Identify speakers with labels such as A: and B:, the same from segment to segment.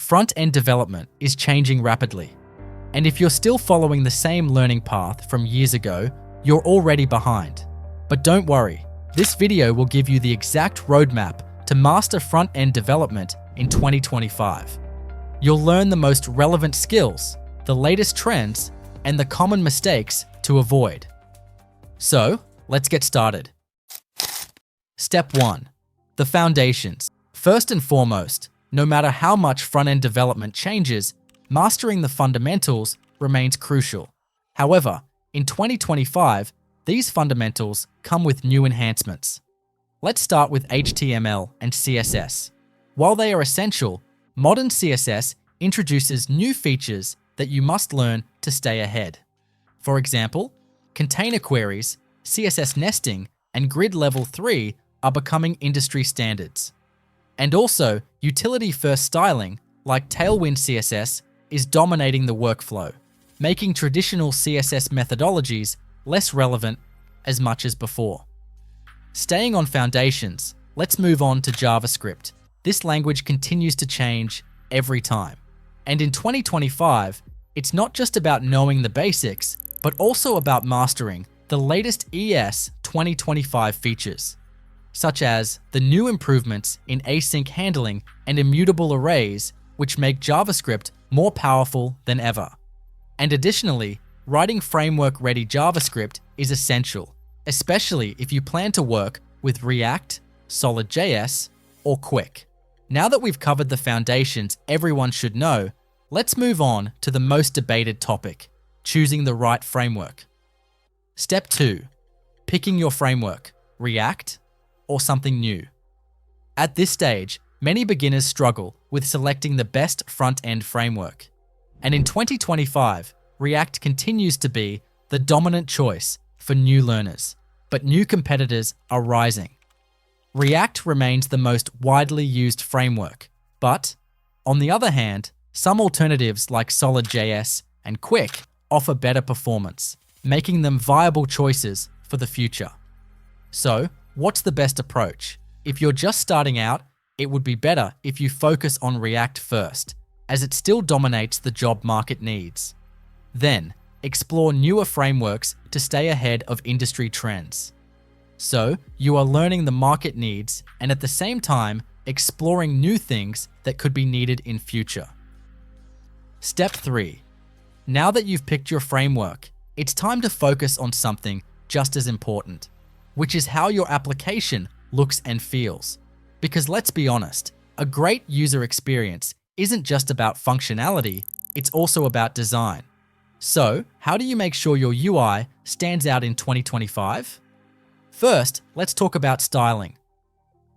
A: front-end development is changing rapidly. And if you're still following the same learning path from years ago, you're already behind. But don't worry, this video will give you the exact roadmap to master front-end development in 2025. You'll learn the most relevant skills, the latest trends, and the common mistakes to avoid. So, let's get started. Step 1. The foundations. First and foremost, no matter how much front-end development changes, mastering the fundamentals remains crucial. However, in 2025, these fundamentals come with new enhancements. Let's start with HTML and CSS. While they are essential, modern CSS introduces new features that you must learn to stay ahead. For example, container queries, CSS nesting, and grid level 3 are becoming industry standards. And also, utility-first styling, like Tailwind CSS, is dominating the workflow, making traditional CSS methodologies less relevant as much as before. Staying on foundations, let's move on to JavaScript. This language continues to change every time. And in 2025, it's not just about knowing the basics, but also about mastering the latest ES 2025 features, such as the new improvements in async handling and immutable arrays, which make JavaScript more powerful than ever. And additionally, writing framework-ready JavaScript is essential, especially if you plan to work with React, Solid.js, or Quick. Now that we've covered the foundations everyone should know, let's move on to the most debated topic, choosing the right framework. Step 2. Picking your framework, React, or something new. At this stage, many beginners struggle with selecting the best front-end framework. And in 2025, React continues to be the dominant choice for new learners, but new competitors are rising. React remains the most widely used framework, but on the other hand, some alternatives like Solid.js and Quick offer better performance, making them viable choices for the future. So, what's the best approach? If you're just starting out, it would be better if you focus on React first, as it still dominates the job market needs. Then, explore newer frameworks to stay ahead of industry trends. So, you are learning the market needs and at the same time exploring new things that could be needed in future. Step 3. Now that you've picked your framework, it's time to focus on something just as important, which is how your application looks and feels. Because let's be honest, a great user experience isn't just about functionality, it's also about design. So, how do you make sure your UI stands out in 2025? First, let's talk about styling.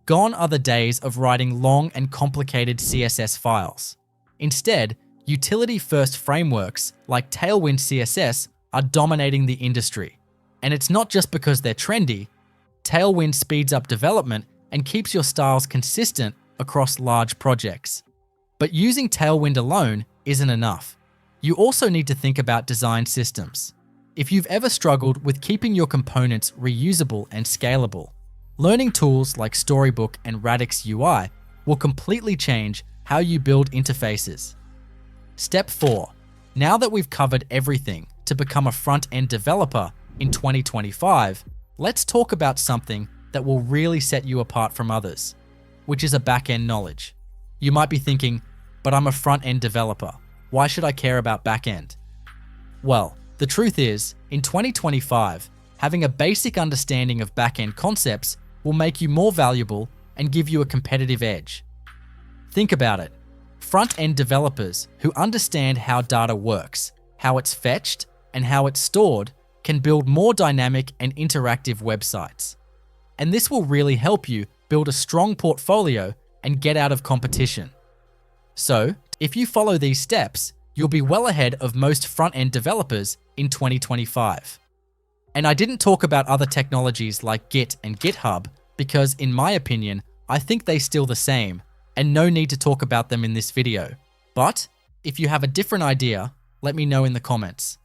A: Gone are the days of writing long and complicated CSS files. Instead, utility-first frameworks like Tailwind CSS are dominating the industry. And it's not just because they're trendy. Tailwind speeds up development and keeps your styles consistent across large projects. But using Tailwind alone isn't enough. You also need to think about design systems. If you've ever struggled with keeping your components reusable and scalable, learning tools like Storybook and Radix UI will completely change how you build interfaces. Step 4. Now that we've covered everything to become a front-end developer in 2025, let's talk about something that will really set you apart from others, which is a back-end knowledge. You might be thinking, but I'm a front-end developer. Why should I care about back-end? Well, the truth is, in 2025, having a basic understanding of back-end concepts will make you more valuable and give you a competitive edge. Think about it. Front-end developers who understand how data works, how it's fetched, and how it's stored can build more dynamic and interactive websites. And this will really help you build a strong portfolio and get out of competition. So, if you follow these steps, you'll be well ahead of most front-end developers in 2025. And I didn't talk about other technologies like Git and GitHub because, in my opinion, I think they're still the same and no need to talk about them in this video. But if you have a different idea, let me know in the comments.